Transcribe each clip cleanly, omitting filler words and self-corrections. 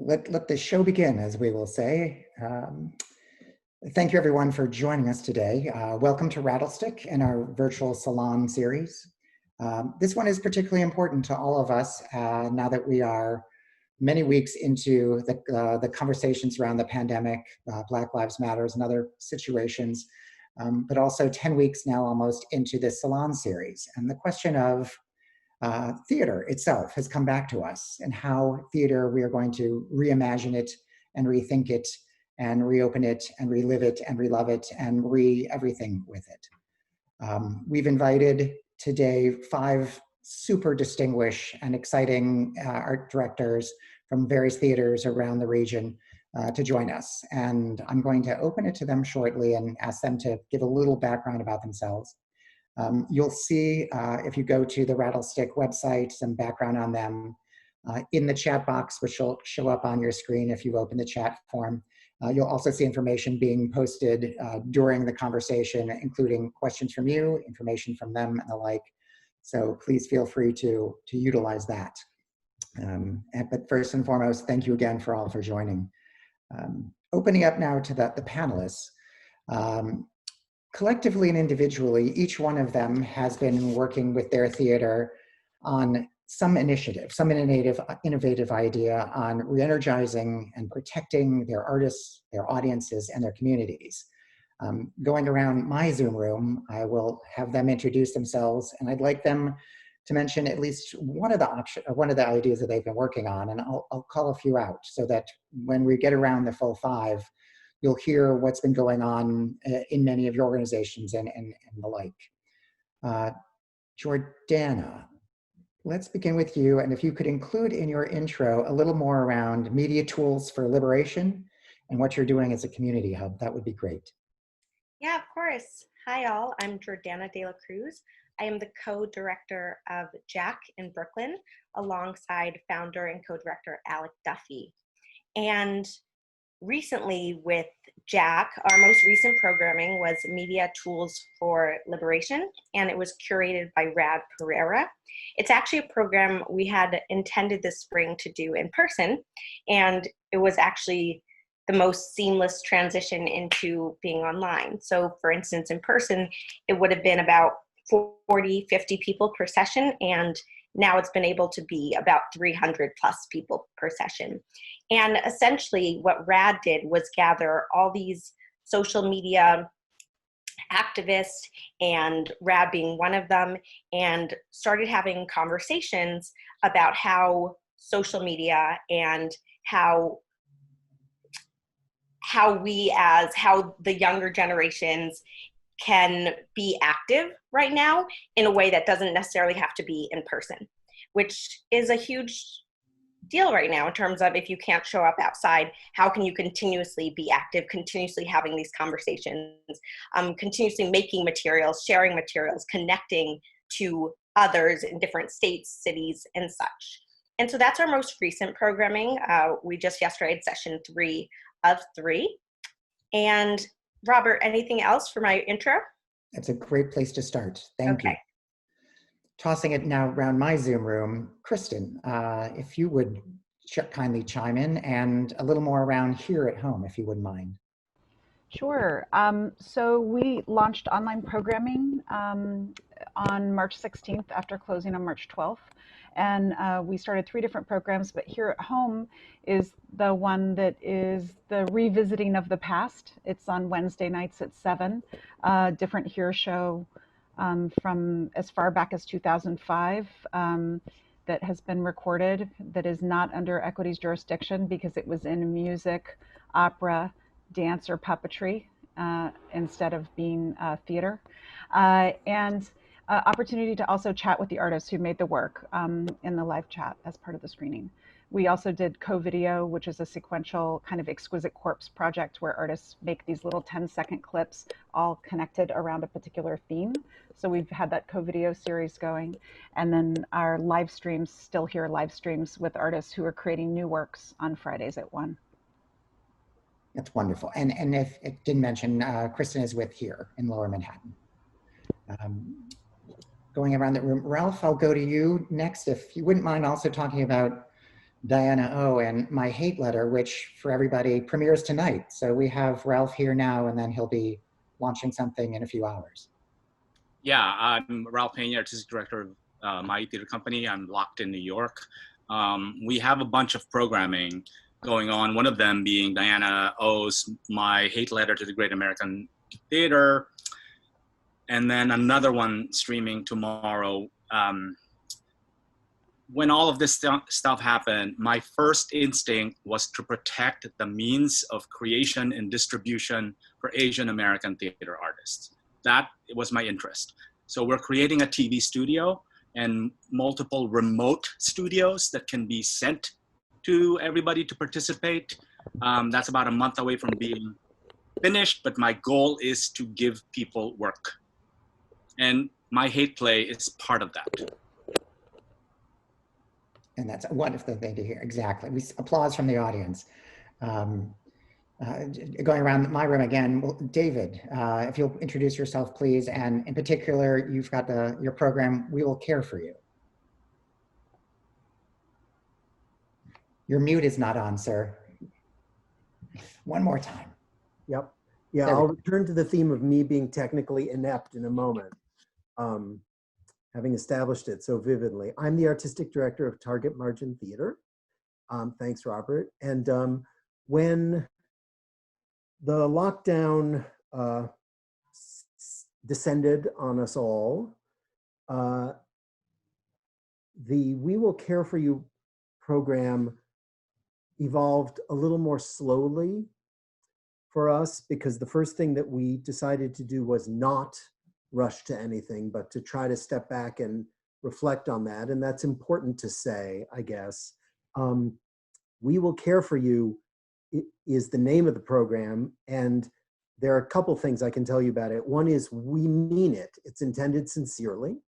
let the show begin, as we will say. Thank you everyone for joining us today. Welcome to Rattlestick and our virtual Salon series. This one is particularly important to all of us now that we are many weeks into the conversations around the pandemic, Black Lives Matters and other situations, but also 10 weeks now almost into this Salon series. And the question of theater itself has come back to us, and how theater, we are going to reimagine it and rethink it and reopen it and relive it and relove it and everything with it. We've invited today 5 super distinguished and exciting art directors from various theaters around the region to join us. And I'm going to open it to them shortly and ask them to give a little background about themselves. You'll see, if you go to the Rattlestick website, some background on them in the chat box, which will show up on your screen if you open the chat form. You'll also see information being posted during the conversation, including questions from you, information from them, and the like. So please feel free to utilize that. But first and foremost, thank you again for joining. Opening up now to the panelists. Collectively and individually, each one of them has been working with their theater on some initiative, some innovative idea on re-energizing and protecting their artists, their audiences, and their communities. Going around my Zoom room, I will have them introduce themselves, and I'd like them to mention at least one of the ideas that they've been working on, and I'll call a few out so that when we get around the full 5, you'll hear what's been going on in many of your organizations and the like. Jordana, let's begin with you. And if you could include in your intro a little more around media tools for liberation and what you're doing as a community hub, that would be great. Yeah, of course. Hi all, I'm Jordana De La Cruz. I am the co-director of Jack in Brooklyn, alongside founder and co-director Alec Duffy. And recently with Jack, our most recent programming was Media Tools for Liberation, and it was curated by Rad Pereira. It's actually a program we had intended this spring to do in person, and it was actually the most seamless transition into being online. So for instance, in person, it would have been about 40, 50 people per session, and now it's been able to be about 300 plus people per session. And essentially what RAD did was gather all these social media activists, and RAD being one of them, and started having conversations about how social media and how the younger generations can be active right now in a way that doesn't necessarily have to be in person, which is a huge deal right now in terms of, if you can't show up outside, how can you continuously be active, continuously having these conversations, continuously making materials, sharing materials, connecting to others in different states, cities, and such. And so that's our most recent programming. We just yesterday had session 3 of 3. And Robert, anything else for my intro? That's a great place to start. Thank you. Tossing it now around my Zoom room, Kristin, if you would kindly chime in, and a little more around here at home, if you wouldn't mind. Sure. So we launched online programming on March 16th after closing on March 12th. And we started 3 different programs, but here at home is the one that is the revisiting of the past. It's on Wednesday nights at 7, different Here show from as far back as 2005 that has been recorded, that is not under Equity's jurisdiction because it was in music, opera, dance, or puppetry instead of being theater. And opportunity to also chat with the artists who made the work in the live chat as part of the screening. We also did co-video, which is a sequential kind of exquisite corpse project where artists make these little 10-second clips all connected around a particular theme. So we've had that co-video series going. And then our live streams, still here live streams with artists who are creating new works on Fridays at 1. That's wonderful. And if it didn't mention, Kristin is with HERE in Lower Manhattan. Going around the room, Ralph, I'll go to you next. If you wouldn't mind also talking about Diana O, and my hate letter, which for everybody premieres tonight. So we have Ralph here now, and then he'll be launching something in a few hours. Yeah, I'm Ralph Peña, artistic director of my theater company. I'm locked in New York. We have a bunch of programming going on. One of them being Diana O's My Hate Letter to the Great American Theater, and then another one streaming tomorrow. When all of this stuff happened, my first instinct was to protect the means of creation and distribution for Asian American theater artists. That was my interest. So we're creating a TV studio and multiple remote studios that can be sent to everybody to participate. That's about a month away from being finished, but my goal is to give people work. And My Hate Play is part of that. And that's a wonderful thing to hear. Exactly. We applause from the audience. Going around my room again, well, David, if you'll introduce yourself, please. And in particular, you've got your program, We Will Care for You. Your mute is not on, sir. One more time. Yep. Yeah, I'll return to the theme of me being technically inept in a moment. Having established it so vividly. I'm the artistic director of Target Margin Theater. Thanks, Robert. And when the lockdown descended on us all, the We Will Care for You program evolved a little more slowly for us, because the first thing that we decided to do was not rush to anything, but to try to step back and reflect on that. And that's important to say, I guess. We Will Care for You is the name of the program. And there are a couple things I can tell you about it. One is we mean it. It's intended sincerely.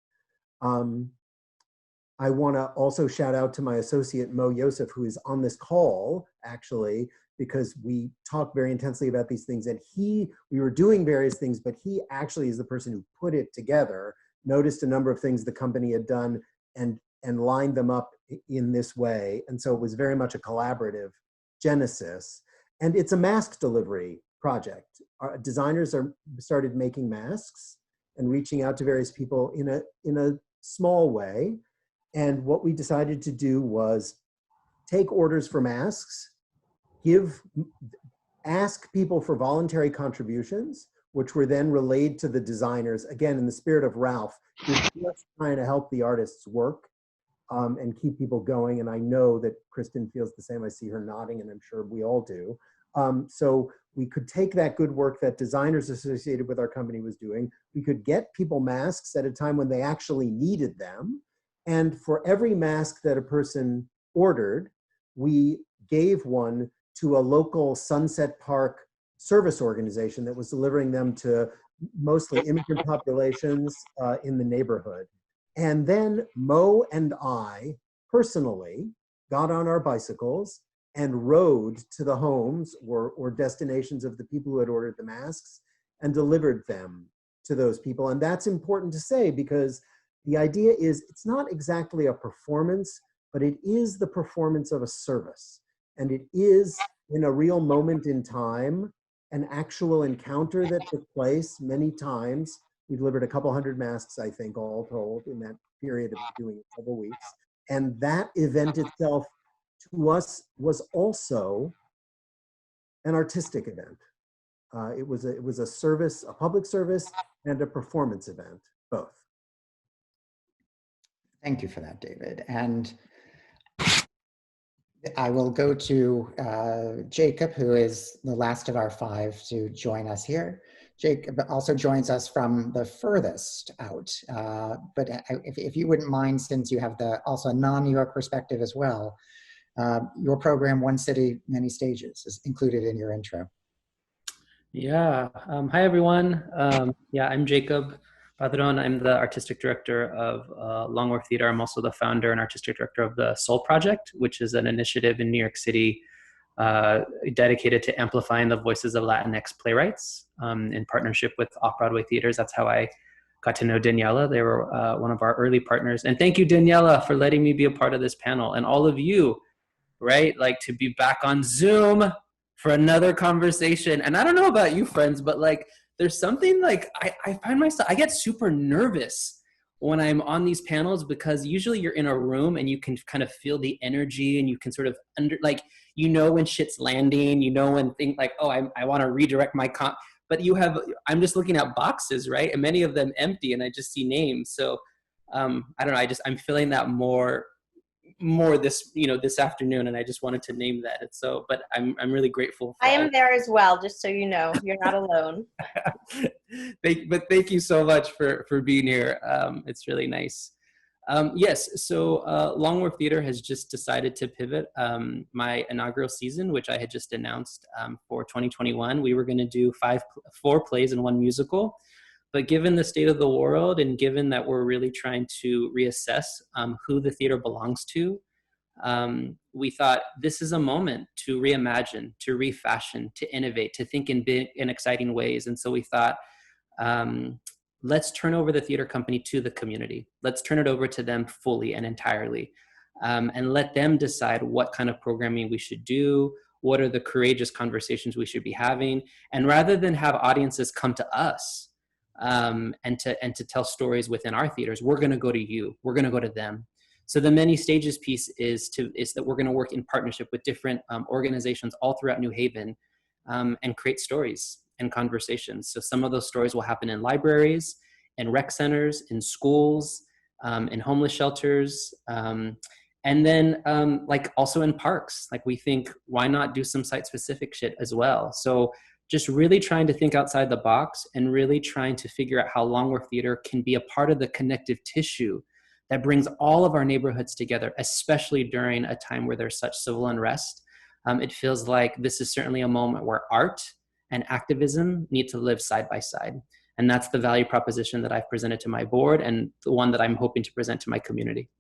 I want to also shout out to my associate, Mo Yosef, who is on this call, actually, because we talk very intensely about these things. And we were doing various things, but he actually is the person who put it together, noticed a number of things the company had done, and lined them up in this way. And so it was very much a collaborative genesis. And it's a mask delivery project. Our designers started making masks and reaching out to various people in a small way. And what we decided to do was take orders for masks, ask people for voluntary contributions, which were then relayed to the designers, again, in the spirit of Ralph, who's just trying to help the artists work and keep people going. And I know that Kristin feels the same. I see her nodding, and I'm sure we all do. So we could take that good work that designers associated with our company was doing. We could get people masks at a time when they actually needed them. And for every mask that a person ordered, we gave one to a local Sunset Park service organization that was delivering them to mostly immigrant populations in the neighborhood. And then Mo and I personally got on our bicycles and rode to the homes or destinations of the people who had ordered the masks and delivered them to those people. And that's important to say, because the idea is it's not exactly a performance, but it is the performance of a service. And it is, in a real moment in time, an actual encounter that took place many times. We delivered a couple hundred masks, I think, all told, in that period of doing it several weeks. And that event itself, to us, was also an artistic event. It was a service, a public service, and a performance event, both. Thank you for that, David. And I will go to Jacob, who is the last of our five to join us here. Jacob also joins us from the furthest out. But if you wouldn't mind, since you have also a non-New York perspective as well, your program, One City, Many Stages, is included in your intro. Yeah. Hi, everyone. Yeah, I'm Jacob Padrón. I'm the artistic director of Long Wharf Theater. I'm also the founder and artistic director of the Soul Project, which is an initiative in New York City dedicated to amplifying the voices of Latinx playwrights in partnership with off-Broadway theaters. That's how I got to know Daniela. They were one of our early partners. And thank you, Daniela, for letting me be a part of this panel. And all of you right? Like to be back on Zoom for another conversation. And I don't know about you friends, but like there's something like I find myself, I get super nervous when I'm on these panels because usually you're in a room and you can kind of feel the energy and you can sort of when shit's landing, when things like, oh, I want to redirect my but I'm just looking at boxes, right? And many of them empty and I just see names. So I don't know, I'm feeling that more this afternoon, and I just wanted to name that. But I'm really grateful for I am there as well, just so you know. You're not alone. But thank you so much for being here. It's really nice. Yes, so Long Wharf Theater has just decided to pivot. My inaugural season, which I had just announced for 2021, we were going to do 4 plays and 1 musical. But given the state of the world and given that we're really trying to reassess who the theater belongs to, we thought this is a moment to reimagine, to refashion, to innovate, to think in big and exciting ways. And so we thought, let's turn over the theater company to the community. Let's turn it over to them fully and entirely, and let them decide what kind of programming we should do, what are the courageous conversations we should be having. And rather than have audiences come to us, and to tell stories within our theaters, we're going to go to you. We're going to go to them. So the many stages piece is that we're going to work in partnership with different organizations all throughout New Haven, and create stories and conversations. So some of those stories will happen in libraries, in rec centers, in schools, in homeless shelters, and then like also in parks. Like we think, why not do some site-specific shit as well? So just really trying to think outside the box and really trying to figure out how Long Wharf Theater can be a part of the connective tissue that brings all of our neighborhoods together, especially during a time where there's such civil unrest. It feels like this is certainly a moment where art and activism need to live side by side. And that's the value proposition that I've presented to my board and the one that I'm hoping to present to my community.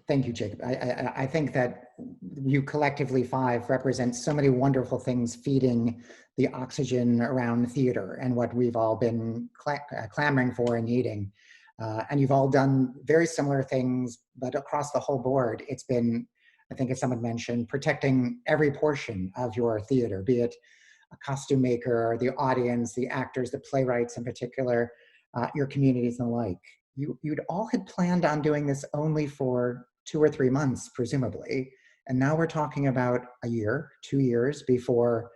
Thank you, Jacob. I think that you collectively 5 represent so many wonderful things feeding the oxygen around theater and what we've all been clamoring for and needing. And you've all done very similar things, but across the whole board, it's been, I think as someone mentioned, protecting every portion of your theater, be it a costume maker, the audience, the actors, the playwrights in particular, your communities and the like. You'd all had planned on doing this only for 2 or 3 months, presumably. And now we're talking about a year, 2 years before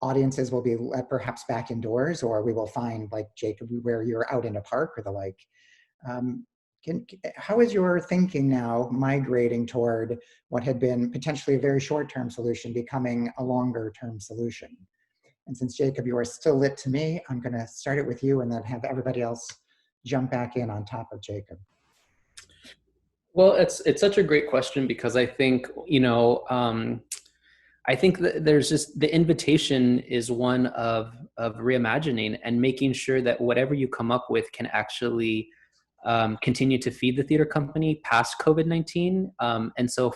audiences will be let perhaps back indoors, or we will find, like Jacob, where you're out in a park or the like. How is your thinking now migrating toward what had been potentially a very short-term solution becoming a longer-term solution? And since Jacob, you are still lit to me, I'm gonna start it with you and then have everybody else jump back in on top of Jacob. Well, it's such a great question because I think, I think that there's just, the invitation is one of reimagining and making sure that whatever you come up with can actually continue to feed the theater company past COVID-19. And so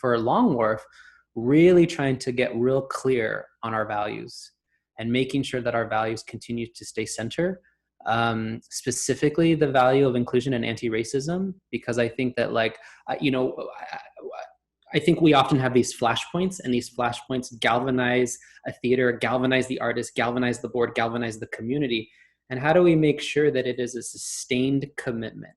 for Long Wharf, really trying to get real clear on our values and making sure that our values continue to stay center. Specifically the value of inclusion and anti-racism, because I think that I think we often have these flashpoints, and these flashpoints galvanize a theater, galvanize the artist, galvanize the board, galvanize the community. And how do we make sure that it is a sustained commitment?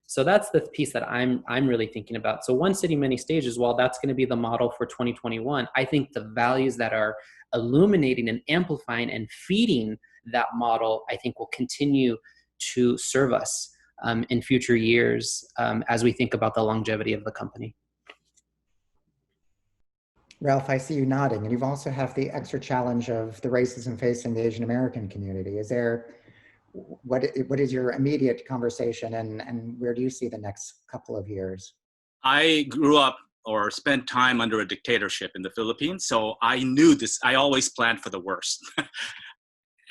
So that's the piece that I'm really thinking about. So One City, Many Stages, while that's going to be the model for 2021, I think the values that are illuminating and amplifying and feeding that model, I think will continue to serve us in future years as we think about the longevity of the company. Ralph, I see you nodding, and you've also have the extra challenge of the racism facing the Asian American community. Is there, what is your immediate conversation, and where do you see the next couple of years? I grew up or spent time under a dictatorship in the Philippines, so I knew this. I always planned for the worst.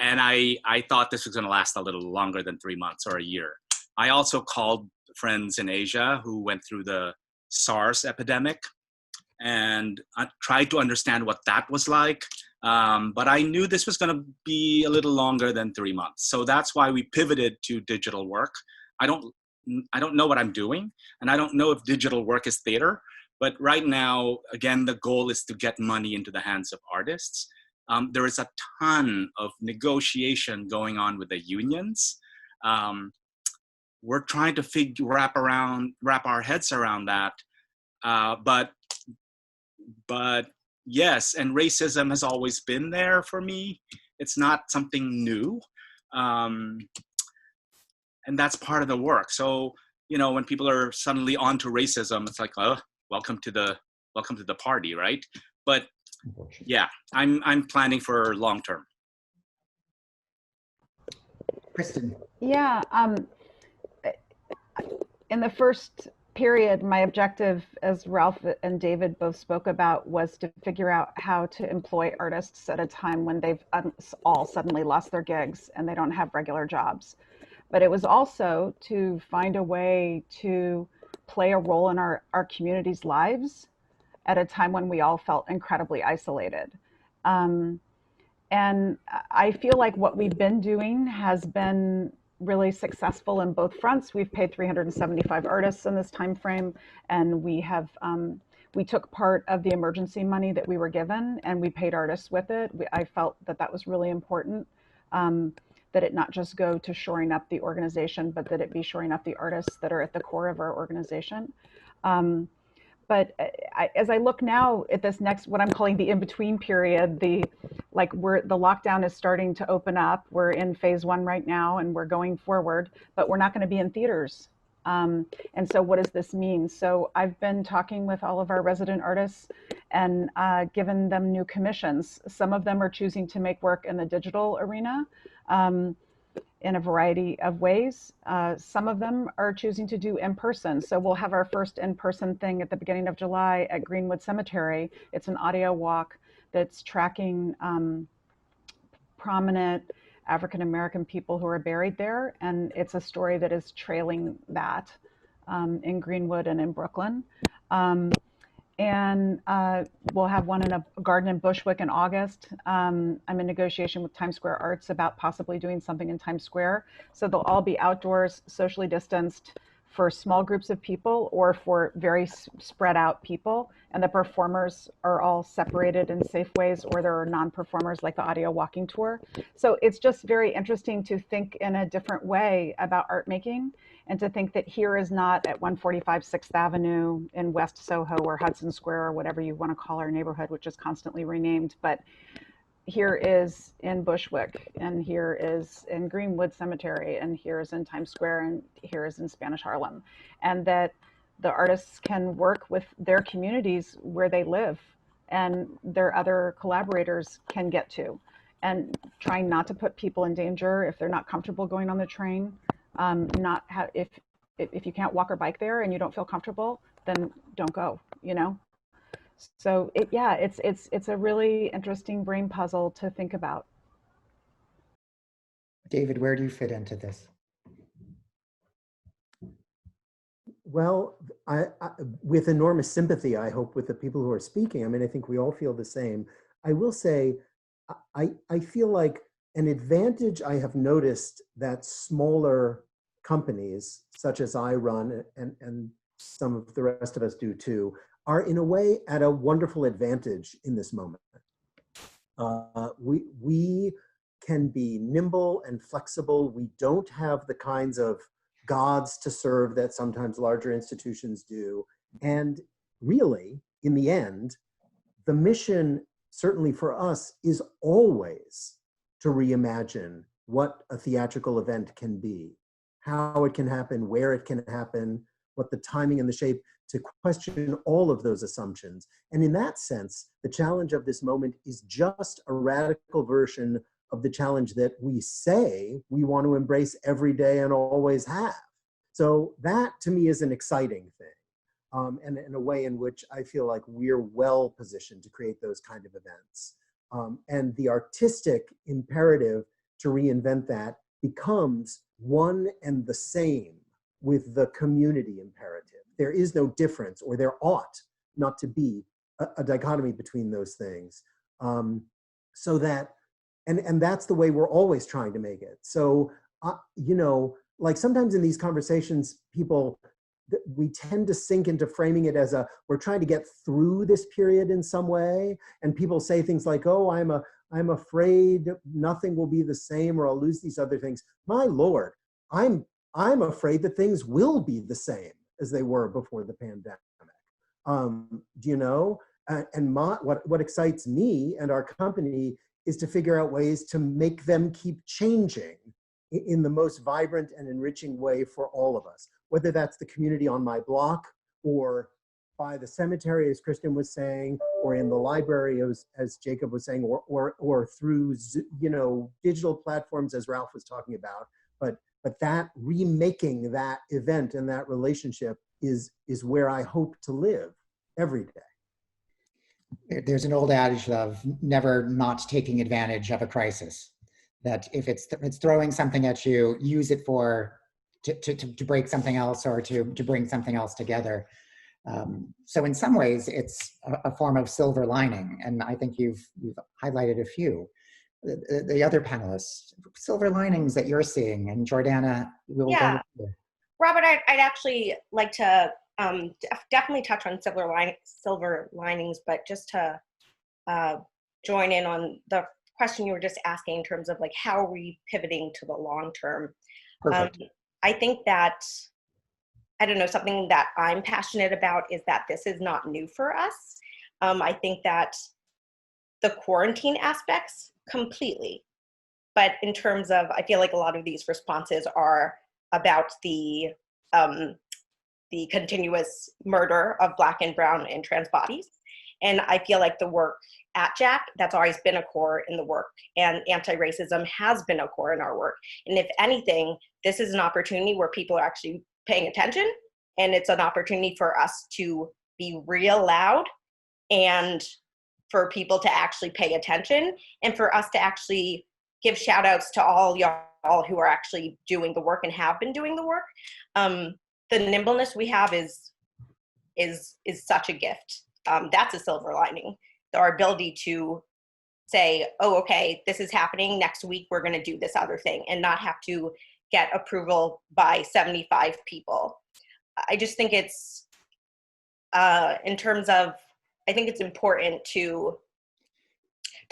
And I thought this was going to last a little longer than 3 months or a year. I also called friends in Asia who went through the SARS epidemic and I tried to understand what that was like. But I knew this was going to be a little longer than 3 months. So that's why we pivoted to digital work. I don't know what I'm doing, and I don't know if digital work is theater, But right now, again, the goal is to get money into the hands of artists. There is a ton of negotiation going on with the unions. We're trying to wrap our heads around that. But yes, and racism has always been there for me. It's not something new. And that's part of the work. So, when people are suddenly onto racism, it's like, oh, welcome to the party, right? But yeah, I'm planning for long term. Kristin. Yeah, in the first period, my objective, as Ralph and David both spoke about, was to figure out how to employ artists at a time when they've all suddenly lost their gigs and they don't have regular jobs. But it was also to find a way to play a role in our community's lives at a time when we all felt incredibly isolated. And I feel like what we've been doing has been really successful in both fronts. We've paid 375 artists in this time frame, and we have we took part of the emergency money that we were given and we paid artists with it. I felt that was really important, that it not just go to shoring up the organization, but that it be shoring up the artists that are at the core of our organization. But as I look now at this next, what I'm calling the in-between period, the lockdown is starting to open up. We're in phase 1 right now and we're going forward, but we're not going to be in theaters. And so what does this mean? So I've been talking with all of our resident artists and given them new commissions. Some of them are choosing to make work in the digital arena in a variety of ways. Some of them are choosing to do in person. So we'll have our first in-person thing at the beginning of July at Greenwood Cemetery. It's an audio walk that's tracking prominent African-American people who are buried there. And it's a story that is trailing that in Greenwood and in Brooklyn. And we'll have one in a garden in Bushwick in August. I'm in negotiation with Times Square Arts about possibly doing something in Times Square. So they'll all be outdoors, socially distanced for small groups of people or for very spread out people. And the performers are all separated in safe ways, or there are non-performers like the audio walking tour. So it's just very interesting to think in a different way about art making, and to think that here is not at 145 6th Avenue in West Soho or Hudson Square or whatever you want to call our neighborhood, which is constantly renamed, but here is in Bushwick, and here is in Greenwood Cemetery, and here is in Times Square, and here is in Spanish Harlem. And that the artists can work with their communities where they live and their other collaborators can get to, and trying not to put people in danger if they're not comfortable going on the train. If you can't walk or bike there and you don't feel comfortable, then don't go, So it's a really interesting brain puzzle to think about. David, where do you fit into this? Well, I with enormous sympathy, I hope, with the people who are speaking. I mean, I think we all feel the same. I will say, I feel like an advantage I have noticed that smaller companies, such as I run, and some of the rest of us do too, are in a way at a wonderful advantage in this moment. We can be nimble and flexible. We don't have the kinds of gods to serve that sometimes larger institutions do. And really, in the end, the mission, certainly for us, is always to reimagine what a theatrical event can be, how it can happen, where it can happen, what the timing and the shape, to question all of those assumptions. And in that sense, the challenge of this moment is just a radical version of the challenge that we say we want to embrace every day and always have. So that, to me, is an exciting thing, and in a way in which I feel like we're well positioned to create those kind of events. And the artistic imperative to reinvent that becomes one and the same with the community imperative. There is no difference, or there ought not to be a dichotomy between those things. So that, and that's the way we're always trying to make it. So, like sometimes in these conversations, people we tend to sink into framing it as we're trying to get through this period in some way. And people say things like, oh, I'm afraid nothing will be the same, or I'll lose these other things. My Lord, I'm afraid that things will be the same as they were before the pandemic. Do you know? And what excites me and our company is to figure out ways to make them keep changing in the most vibrant and enriching way for all of us, whether that's the community on my block, or by the cemetery, as Kristin was saying, or in the library, as Jacob was saying, or through, you know, digital platforms, as Ralph was talking about. But that remaking that event and that relationship is where I hope to live every day. There's an old adage of never not taking advantage of a crisis. That if it's throwing something at you, use it to break something else, or to bring something else together. So in some ways, it's a form of silver lining, and I think you've highlighted a few. The other panelists, silver linings that you're seeing, and Jordana will. Yeah, Robert, I'd actually like to definitely touch on silver linings, but just to join in on the question you were just asking in terms of like, how are we pivoting to the long term? I think that, I don't know, something that I'm passionate about is that this is not new for us. I think that the quarantine aspects completely, but in terms of, I feel like a lot of these responses are about the continuous murder of Black and brown and trans bodies. And I feel like the work at Jack, that's always been a core in the work, and anti-racism has been a core in our work. And if anything, this is an opportunity where people are actually paying attention, and it's an opportunity for us to be real loud, and for people to actually pay attention, and for us to actually give shout outs to all y'all who are actually doing the work and have been doing the work. The nimbleness we have is such a gift. That's a silver lining. Our ability to say, oh, okay, this is happening next week, we're going to do this other thing, and not have to get approval by 75 people. I just think it's, in terms of, I think it's important to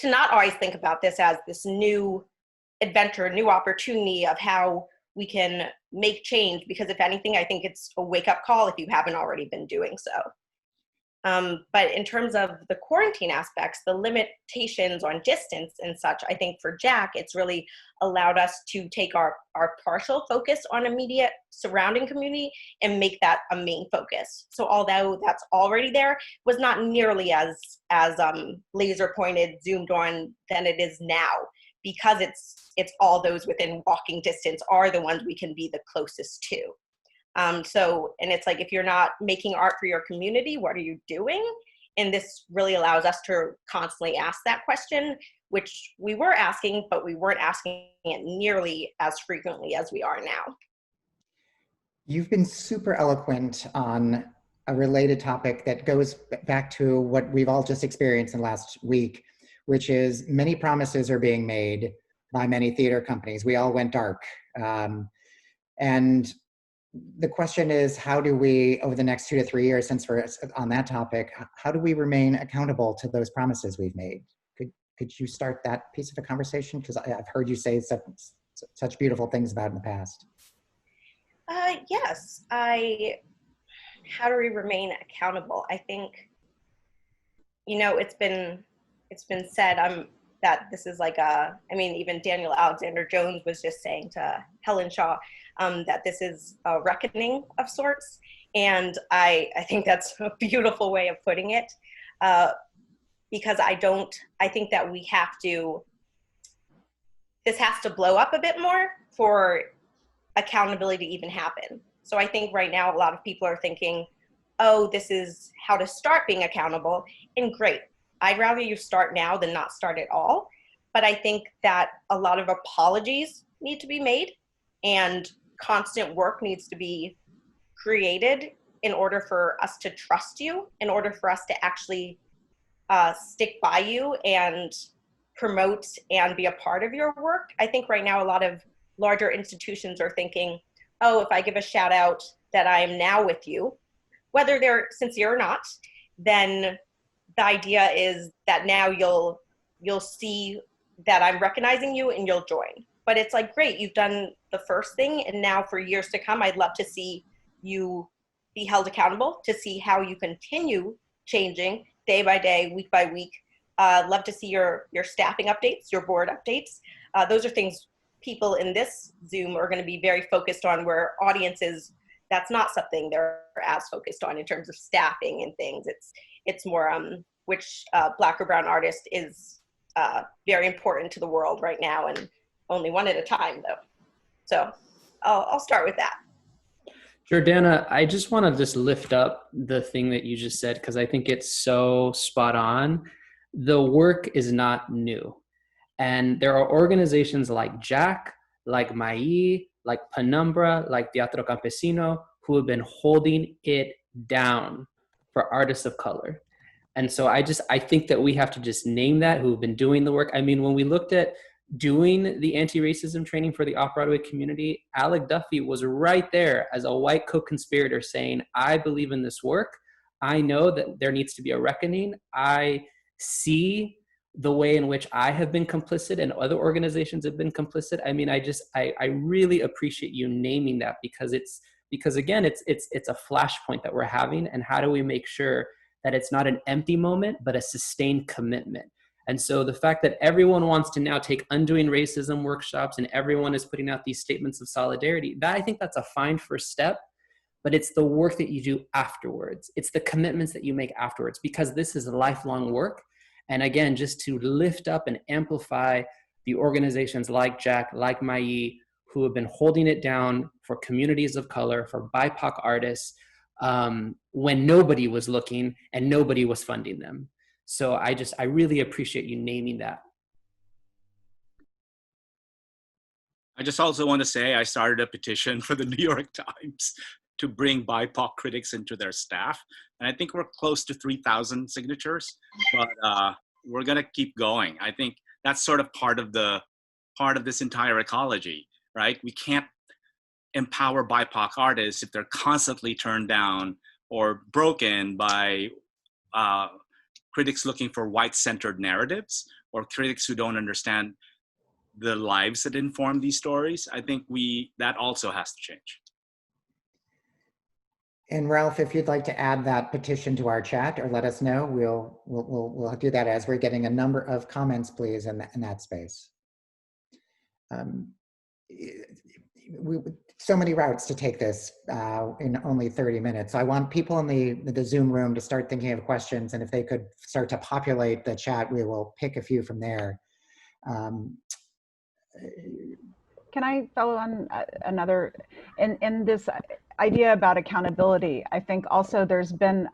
not always think about this as this new adventure, new opportunity of how we can make change, because if anything, I think it's a wake-up call if you haven't already been doing so. But in terms of the quarantine aspects, the limitations on distance and such, I think for Jack, it's really allowed us to take our partial focus on immediate surrounding community and make that a main focus. So although that's already there, was not nearly as laser pointed, zoomed on than it is now, because it's all those within walking distance are the ones we can be the closest to. And it's like, if you're not making art for your community, what are you doing? And this really allows us to constantly ask that question, which we were asking, but we weren't asking it nearly as frequently as we are now. You've been super eloquent on a related topic that goes back to what we've all just experienced in the last week, which is many promises are being made by many theater companies. We all went dark. And the question is, how do we, over the next 2 to 3 years, since we're on that topic, how do we remain accountable to those promises we've made? Could you start that piece of a conversation? Because I've heard you say such beautiful things about it in the past. Yes, how do we remain accountable? I think, you know, it's been said that this is like even Daniel Alexander Jones was just saying to Helen Shaw that this is a reckoning of sorts. And I think that's a beautiful way of putting it, because I think that this has to blow up a bit more for accountability to even happen. So I think right now a lot of people are thinking, oh, this is how to start being accountable, and great. I'd rather you start now than not start at all. But I think that a lot of apologies need to be made, and constant work needs to be created in order for us to trust you, in order for us to actually stick by you and promote and be a part of your work. I think right now a lot of larger institutions are thinking, oh, if I give a shout out, that I am now with you, whether they're sincere or not, then the idea is that now you'll see that I'm recognizing you and you'll join. But it's like, great, you've done the first thing, and now for years to come, I'd love to see you be held accountable, to see how you continue changing day by day, week by week. Love to see your staffing updates, your board updates. Those are things people in this Zoom are going to be very focused on, where audiences, that's not something they're as focused on in terms of staffing and things. It's more which Black or brown artist is very important to the world right now, and only one at a time though. So I'll start with that. Jordana, I just want to just lift up the thing that you just said, because I think it's so spot on. The work is not new. And there are organizations like Jack, like Mai, like Penumbra, like Teatro Campesino, who have been holding it down for artists of color. And so I think that we have to just name that, who've been doing the work. I mean, when we looked at doing the anti-racism training for the off-Broadway community, Alec Duffy was right there as a white co-conspirator saying, I believe in this work. I know that there needs to be a reckoning. I see the way in which I have been complicit and other organizations have been complicit. I mean, I really appreciate you naming that, because again, it's a flashpoint that we're having, and how do we make sure that it's not an empty moment, but a sustained commitment. And so the fact that everyone wants to now take undoing racism workshops and everyone is putting out these statements of solidarity, I think that's a fine first step, but it's the work that you do afterwards. It's the commitments that you make afterwards, because this is lifelong work. And again, just to lift up and amplify the organizations like Jack, like Mai, who have been holding it down for communities of color, for BIPOC artists, when nobody was looking and nobody was funding them. So I really appreciate you naming that. I just also want to say I started a petition for the New York Times to bring BIPOC critics into their staff. And I think we're close to 3,000 signatures, but we're going to keep going. I think that's sort of part of this entire ecology, right? We can't empower BIPOC artists if they're constantly turned down or broken by critics looking for white-centered narratives, or critics who don't understand the lives that inform these stories. I think that also has to change. And Ralph, if you'd like to add that petition to our chat or let us know, we'll do that as we're getting a number of comments, please, in that space. So many routes to take this in only 30 minutes. I want people in the Zoom room to start thinking of questions, and if they could start to populate the chat, we will pick a few from there. Can I follow on another, in this idea about accountability? I think also there's been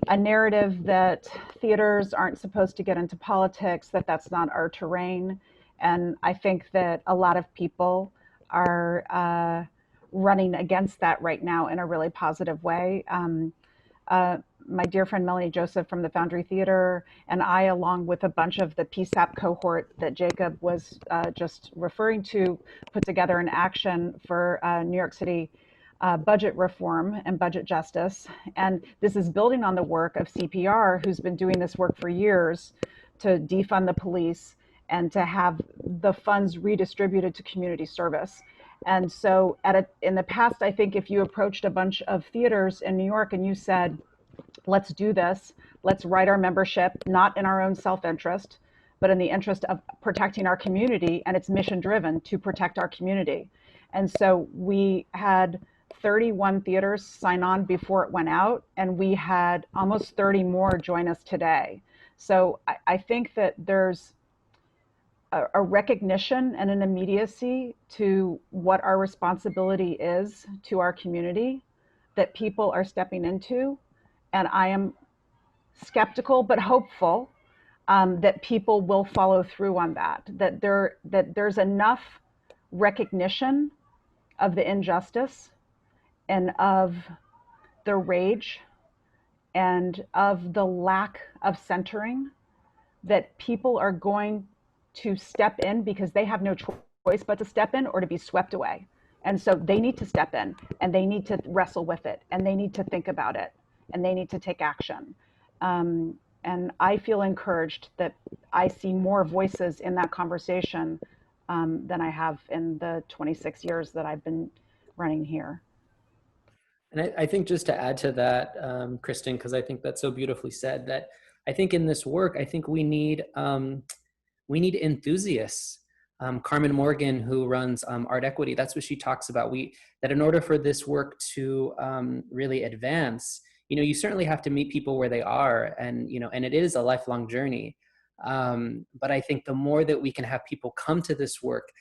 a narrative that theaters aren't supposed to get into politics, that's not our terrain. And I think that a lot of people are running against that right now in a really positive way. My dear friend Melanie Joseph from the Foundry Theater and I, along with a bunch of the PSAP cohort that Jacob was just referring to, put together an action for New York City budget reform and budget justice. And this is building on the work of CPR, who's been doing this work for years to defund the police and to have the funds redistributed to community service. And so in the past, I think if you approached a bunch of theaters in New York and you said, let's do this, let's write our membership, not in our own self-interest, but in the interest of protecting our community, and it's mission driven to protect our community. And so we had 31 theaters sign on before it went out, and we had almost 30 more join us today. So I think that there's a recognition and an immediacy to what our responsibility is to our community that people are stepping into. And I am skeptical but hopeful that people will follow through on that there's enough recognition of the injustice and of the rage and of the lack of centering that people are going to step in because they have no choice but to step in or to be swept away. And so they need to step in and they need to wrestle with it and they need to think about it and they need to take action. And I feel encouraged that I see more voices in that conversation than I have in the 26 years that I've been running here. And I think just to add to that, Kristin, because I think that's so beautifully said, that I think in this work, I think we need enthusiasts. Carmen Morgan, who runs Art Equity, that's what she talks about. That in order for this work to really advance, you certainly have to meet people where they are, and it is a lifelong journey. But I think the more that we can have people come to this work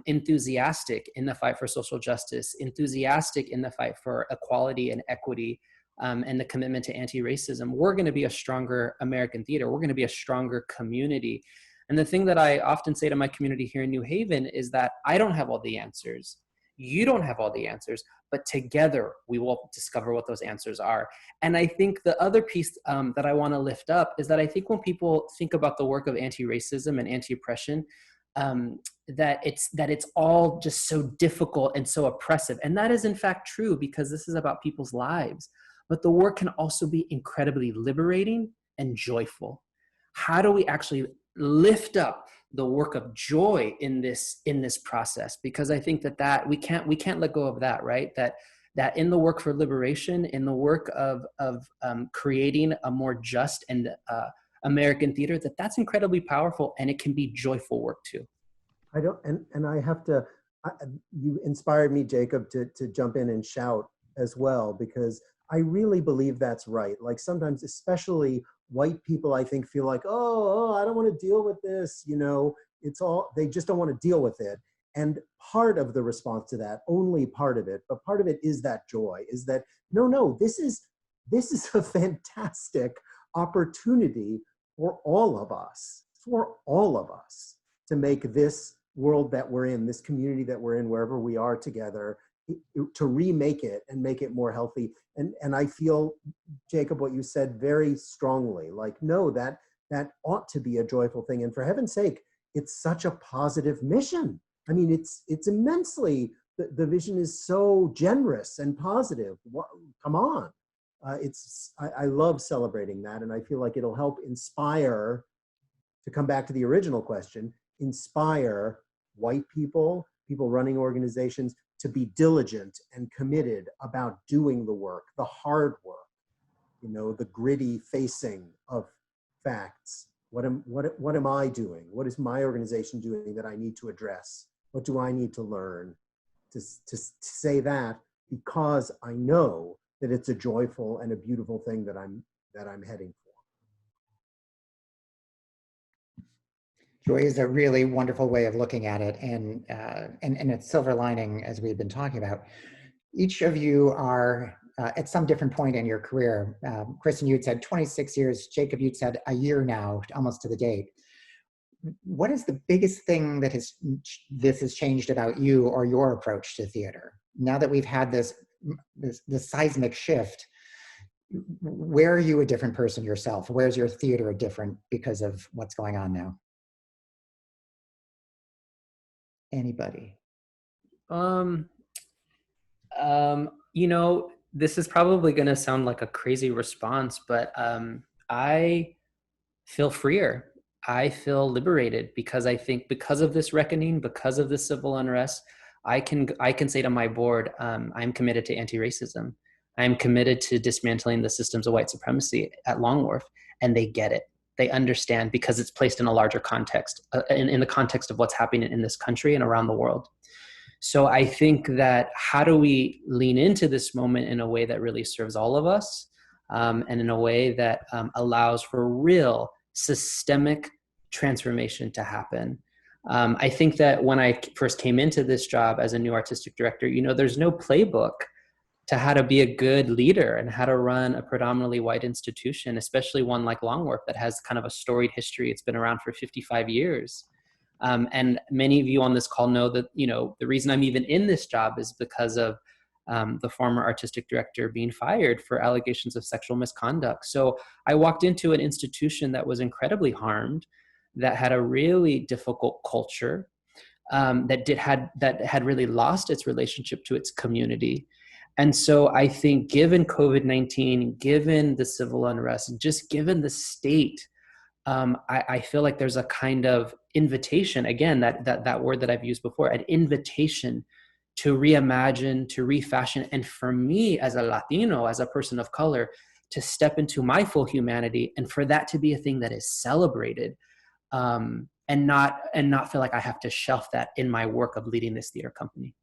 enthusiastic in the fight for social justice, enthusiastic in the fight for equality and equity, and the commitment to anti-racism, we're going to be a stronger American theater. We're going to be a stronger community. And the thing that I often say to my community here in New Haven is that I don't have all the answers. You don't have all the answers, but together we will discover what those answers are. And I think the other piece that I want to lift up is that I think when people think about the work of anti-racism and anti-oppression, that it's all just so difficult and so oppressive. And that is in fact true, because this is about people's lives. But the work can also be incredibly liberating and joyful. How do we actually lift up the work of joy in this process? Because I think that we can't let go of that, right? That in the work for liberation, in the work of creating a more just and American theater, that's incredibly powerful, and it can be joyful work too. You inspired me, Jacob, to jump in and shout as well, because I really believe that's right. Like sometimes, especially white people, I think feel like, oh, I don't want to deal with this. They just don't want to deal with it. And part of the response to that, only part of it, but part of it is that joy, is that, no, this is a fantastic opportunity for all of us, to make this world that we're in, this community that we're in, wherever we are together, to remake it and make it more healthy. And I feel, Jacob, what you said very strongly, like, no, that ought to be a joyful thing. And for heaven's sake, it's such a positive mission. I mean, it's immensely, the vision is so generous and positive. Come on. I love celebrating that. And I feel like it'll help inspire, to come back to the original question, inspire white people running organizations to be diligent and committed about doing the work, the hard work, the gritty facing of facts. What am I doing? What is my organization doing that I need to address? What do I need to learn to say that, because I know that it's a joyful and a beautiful thing that I'm heading for. Joy is a really wonderful way of looking at it, and its silver lining, as we've been talking about. Each of you are at some different point in your career. Kristin, you'd said 26 years. Jacob, you'd said a year now, almost to the date. What is the biggest thing that this has changed about you or your approach to theater? Now that we've had this seismic shift, where are you a different person yourself? Where's your theater different because of what's going on now? Anybody? This is probably going to sound like a crazy response, but I feel freer. I feel liberated, because I think because of this reckoning, because of this civil unrest, I can say to my board, I'm committed to anti-racism. I'm committed to dismantling the systems of white supremacy at Long Wharf, and they get it. They understand, because it's placed in a larger context, in the context of what's happening in this country and around the world. So I think that how do we lean into this moment in a way that really serves all of us, and in a way that allows for real systemic transformation to happen. I think that when I first came into this job as a new artistic director, there's no playbook to how to be a good leader and how to run a predominantly white institution, especially one like Long Wharf that has kind of a storied history. It's been around for 55 years. And many of you on this call know that, the reason I'm even in this job is because of the former artistic director being fired for allegations of sexual misconduct. So I walked into an institution that was incredibly harmed, that had a really difficult culture, that had really lost its relationship to its community. And so I think, given COVID-19, given the civil unrest, just given the state, I feel like there's a kind of invitation, again, that word that I've used before, an invitation to reimagine, to refashion, and for me as a Latino, as a person of color, to step into my full humanity, and for that to be a thing that is celebrated, and not feel like I have to shelf that in my work of leading this theater company.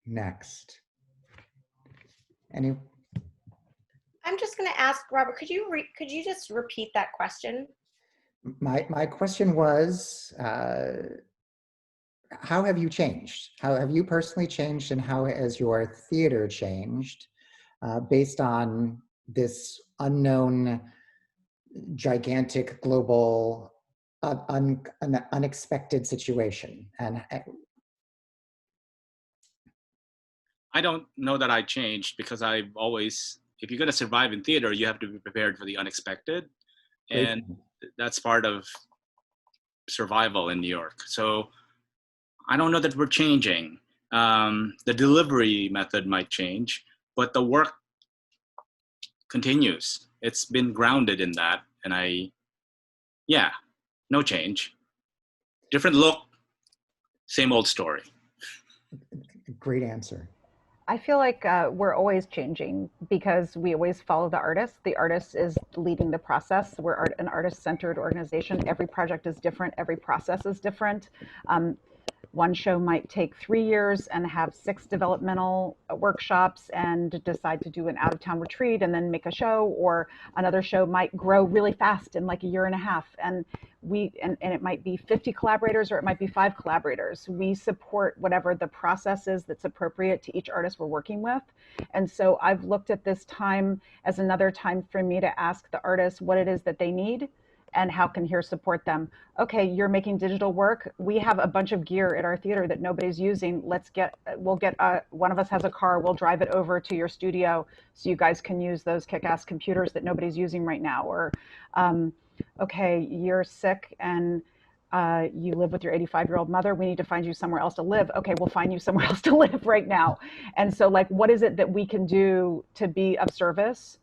Next. I'm just going to ask Robert, could you just repeat that question? My question was, how have you changed? How have you personally changed, and how has your theater changed based on this unknown, gigantic, global, unexpected situation? And I don't know that I changed, because I've always, if you're going to survive in theater, you have to be prepared for the unexpected. And that's part of survival in New York. So I don't know that we're changing. The delivery method might change, but the work continues. It's been grounded in that. And no change. Different look, same old story. Great answer. I feel like we're always changing because we always follow the artist. The artist is leading the process. We're an artist-centered organization. Every project is different. Every process is different. One show might take 3 years and have 6 developmental workshops and decide to do an out-of-town retreat and then make a show, or another show might grow really fast in like a year and a half. And it might be 50 collaborators, or it might be 5 collaborators. We support whatever the process is that's appropriate to each artist we're working with. And so I've looked at this time as another time for me to ask the artists what it is that they need and how can HERE support them. Okay, you're making digital work. We have a bunch of gear at our theater that nobody's using. We'll get one of us has a car, we'll drive it over to your studio so you guys can use those kick-ass computers that nobody's using right now. Or, okay, you're sick and you live with your 85-year-old mother. We need to find you somewhere else to live. Okay, we'll find you somewhere else to live right now. And so, like, what is it that we can do to be of service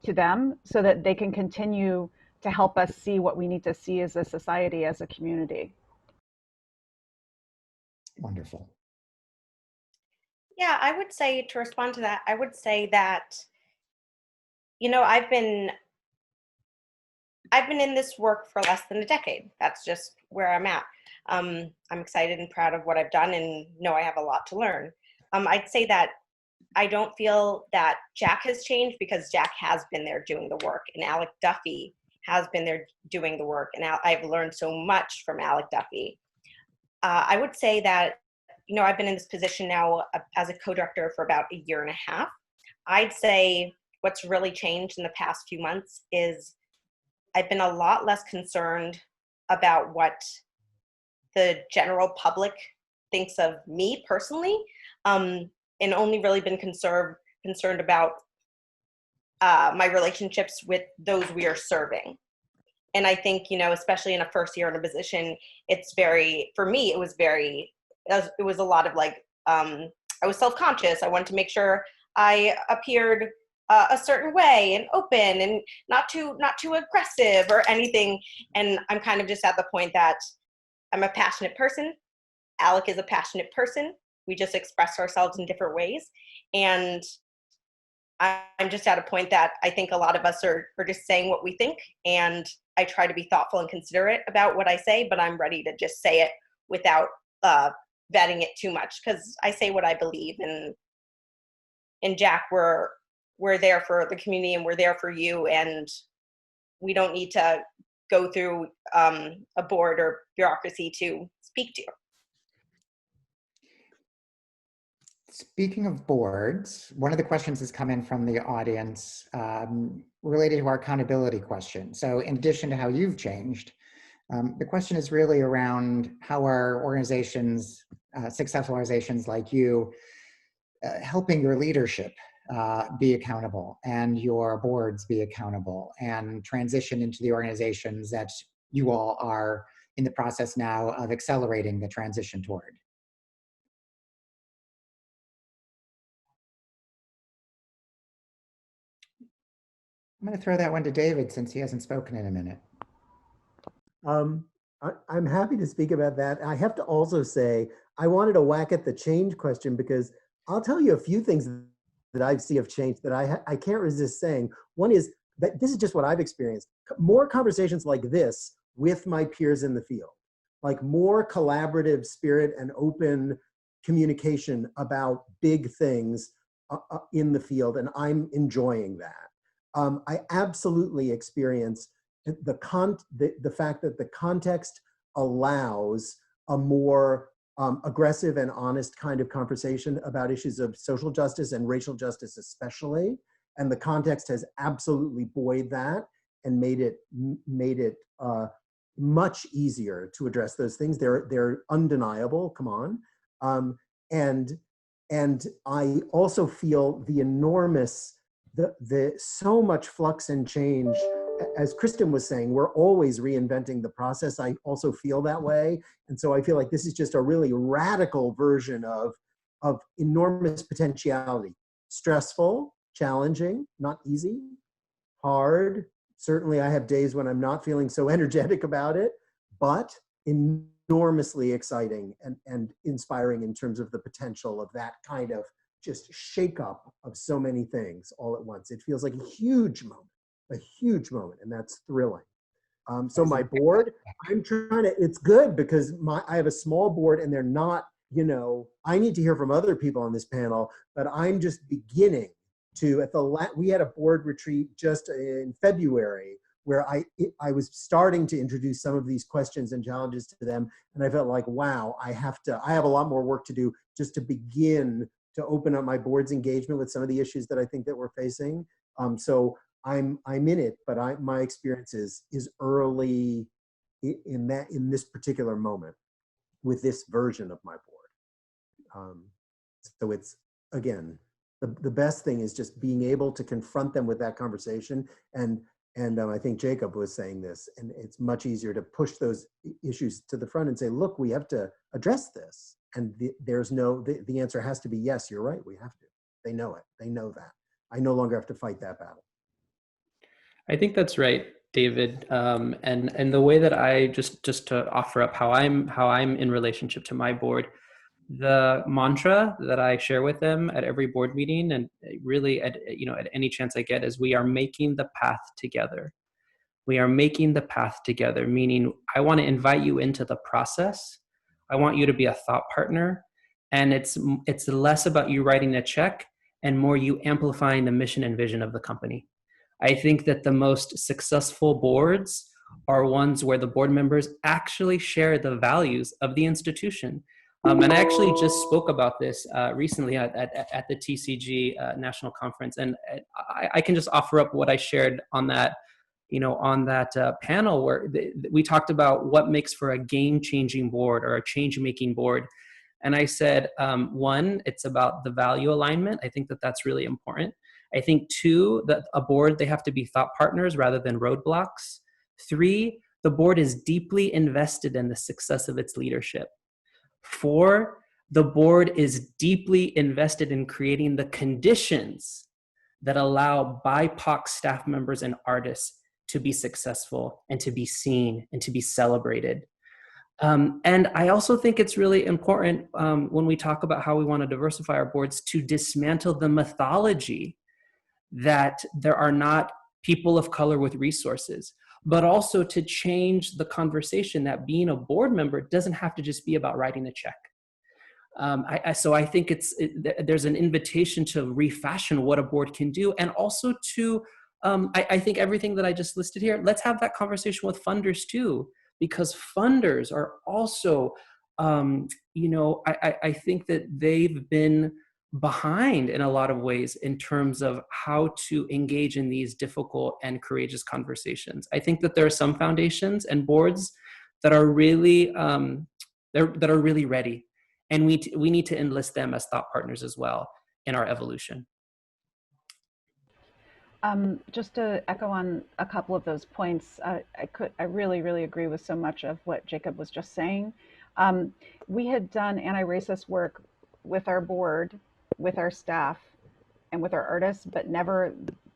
to them so that they can continue to help us see what we need to see as a society, as a community? Wonderful. Yeah, I would say, to respond to that, I would say that, I've been in this work for less than a decade. That's just where I'm at. I'm excited and proud of what I've done and know I have a lot to learn. I'd say that I don't feel that Jack has changed, because Jack has been there doing the work, and Alec Duffy has been there doing the work, and I've learned so much from Alec Duffy. I would say that, I've been in this position now as a co-director for about a year and a half. I'd say what's really changed in the past few months is I've been a lot less concerned about what the general public thinks of me personally, and only really been concerned about my relationships with those we are serving. And I think, especially in a first year in a position, for me, it was a lot of like, I was self-conscious. I wanted to make sure I appeared a certain way and open and not too aggressive or anything. And I'm kind of just at the point that I'm a passionate person. Alec is a passionate person. We just express ourselves in different ways. And I'm just at a point that I think a lot of us are just saying what we think, and I try to be thoughtful and considerate about what I say, but I'm ready to just say it without vetting it too much, because I say what I believe. And Jack, we're there for the community, and we're there for you, and we don't need to go through a board or bureaucracy to speak to you. Speaking of boards, one of the questions has come in from the audience related to our accountability question. So in addition to how you've changed, the question is really around how our organizations, successful organizations like you, helping your leadership be accountable, and your boards be accountable, and transition into the organizations that you all are in the process now of accelerating the transition toward? I'm going to throw that one to David since he hasn't spoken in a minute. I'm happy to speak about that. I have to also say, I wanted to whack at the change question because I'll tell you a few things that I see have changed that I can't resist saying. One is that this is just what I've experienced. More conversations like this with my peers in the field, like more collaborative spirit and open communication about big things in the field, and I'm enjoying that. I absolutely experience the fact that the context allows a more aggressive and honest kind of conversation about issues of social justice and racial justice especially. And the context has absolutely buoyed that and made it much easier to address those things. They're undeniable, come on. And I also feel the enormous, the so much flux and change. As Kristin was saying, we're always reinventing the process. I also feel that way. And so I feel like this is just a really radical version of enormous potentiality. Stressful, challenging, not easy, hard. Certainly I have days when I'm not feeling so energetic about it, but enormously exciting and inspiring in terms of the potential of that kind of just shake up of so many things all at once. It feels like a huge moment, and that's thrilling. So my board, I'm trying to, it's good because I have a small board and they're not, I need to hear from other people on this panel, but I'm just beginning to, we had a board retreat just in February where I was starting to introduce some of these questions and challenges to them. And I felt like, wow, I have a lot more work to do just to begin to open up my board's engagement with some of the issues that I think that we're facing. So I'm in it, but my experience is early in this particular moment with this version of my board. So it's, again, the best thing is just being able to confront them with that conversation. And I think Jacob was saying this, and it's much easier to push those issues to the front and say, look, we have to address this. And the answer has to be, yes, you're right, we have to. They know it, they know that. I no longer have to fight that battle. I think that's right, David. And the way that I just to offer up how I'm in relationship to my board, the mantra that I share with them at every board meeting and really at any chance I get is we are making the path together. We are making the path together, meaning I want to invite you into the process. I want you to be a thought partner. And it's less about you writing a check and more you amplifying the mission and vision of the company. I think that the most successful boards are ones where the board members actually share the values of the institution. And I actually just spoke about this recently at the TCG National Conference. And I can just offer up what I shared on that, panel where we talked about what makes for a game-changing board or a change-making board. And I said, one, it's about the value alignment. I think that that's really important. I think two, that a board, they have to be thought partners rather than roadblocks. Three, the board is deeply invested in the success of its leadership. Four, the board is deeply invested in creating the conditions that allow BIPOC staff members and artists to be successful and to be seen and to be celebrated. And I also think it's really important when we talk about how we want to diversify our boards to dismantle the mythology that there are not people of color with resources, but also to change the conversation that being a board member doesn't have to just be about writing a check. So I think there's an invitation to refashion what a board can do, and also to, I think everything that I just listed here, let's have that conversation with funders too, because funders are also, I think that they've been behind in a lot of ways in terms of how to engage in these difficult and courageous conversations. I think that there are some foundations and boards that are really that are really ready, and we need to enlist them as thought partners as well in our evolution. Just to echo on a couple of those points, I really agree with so much of what Jacob was just saying. We had done anti-racist work with our board, with our staff, and with our artists, but never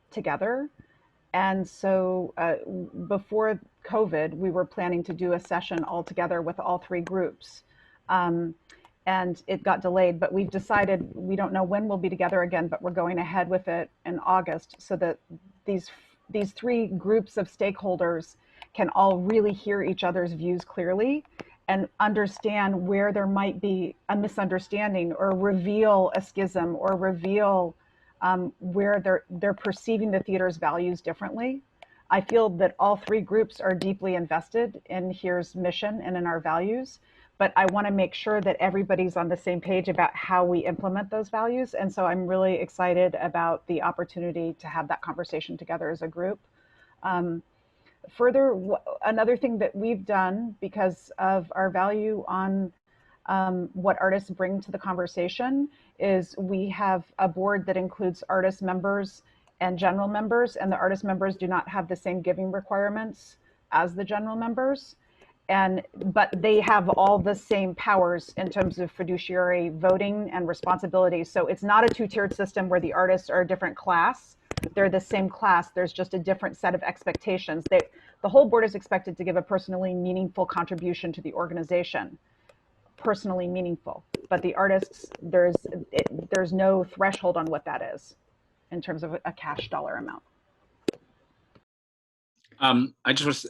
together. And so before COVID, we were planning to do a session all together with all three groups. And it got delayed, but we've decided we don't know when we'll be together again, but we're going ahead with it in August so that these three groups of stakeholders can all really hear each other's views clearly and understand where there might be a misunderstanding or reveal a schism or reveal where they're perceiving the theater's values differently. I feel that all three groups are deeply invested in HERE's mission and in our values, but I want to make sure that everybody's on the same page about how we implement those values. And so I'm really excited about the opportunity to have that conversation together as a group. Further, another thing that we've done because of our value on what artists bring to the conversation is we have a board that includes artist members and general members, and the artist members do not have the same giving requirements as the general members. But they have all the same powers in terms of fiduciary voting and responsibilities. So it's not a two-tiered system where the artists are a different class. They're the same class. There's just a different set of expectations. The whole board is expected to give a personally meaningful contribution to the organization. Personally meaningful. But the artists, there's no threshold on what that is in terms of a cash dollar amount. I just was,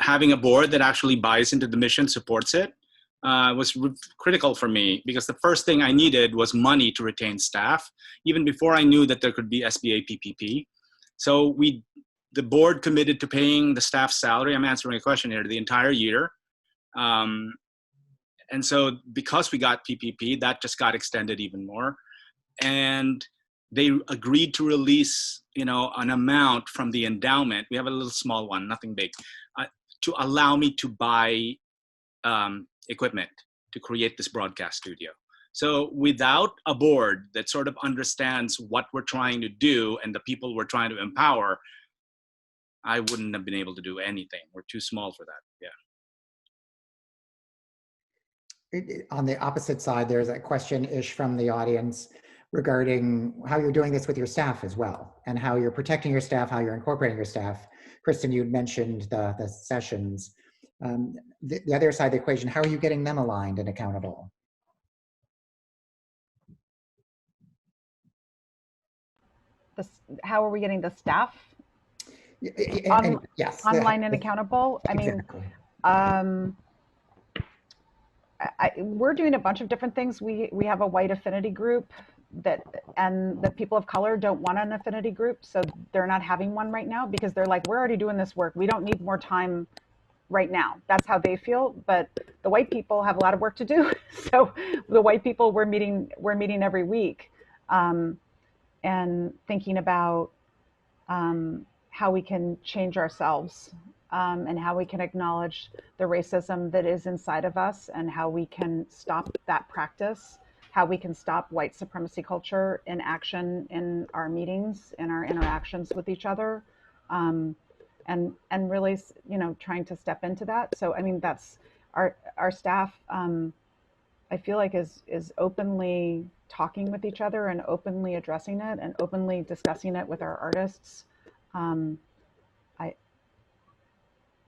having a board that actually buys into the mission, supports it, was critical for me because the first thing I needed was money to retain staff, even before I knew that there could be SBA PPP. So the board committed to paying the staff salary. I'm answering a question here, the entire year. And so because we got PPP, that just got extended even more. And they agreed to release, an amount from the endowment. We have a little small one, nothing big, to allow me to buy equipment to create this broadcast studio. So without a board that sort of understands what we're trying to do and the people we're trying to empower, I wouldn't have been able to do anything. We're too small for that. Yeah. On the opposite side, there's a question-ish from the audience regarding how you're doing this with your staff as well, and how you're protecting your staff, how you're incorporating your staff. Kristin, you mentioned the sessions. The other side of the equation, how are you getting them aligned and accountable? How are we getting the staff yes, online and accountable? I mean, exactly. We're doing a bunch of different things. We have a white affinity group and the people of color don't want an affinity group, so they're not having one right now because they're like, we're already doing this work. We don't need more time right now. That's how they feel. But the white people have a lot of work to do. So the white people, we're meeting every week and thinking about how we can change ourselves and how we can acknowledge the racism that is inside of us and how we can stop that practice, how we can stop white supremacy culture in action in our meetings, in our interactions with each other, and really, trying to step into that. So, I mean, that's our staff, I feel like is openly talking with each other and openly addressing it and openly discussing it with our artists.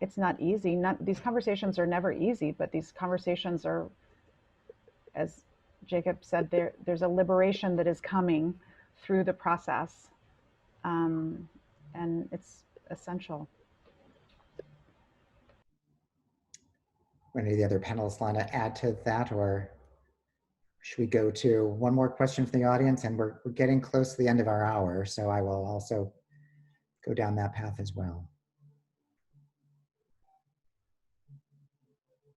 It's not easy. These conversations are never easy, but these conversations are, as Jacob said, there's a liberation that is coming through the process, and it's essential. Any of the other panelists want to add to that, or should we go to one more question from the audience? And we're getting close to the end of our hour, so I will also go down that path as well.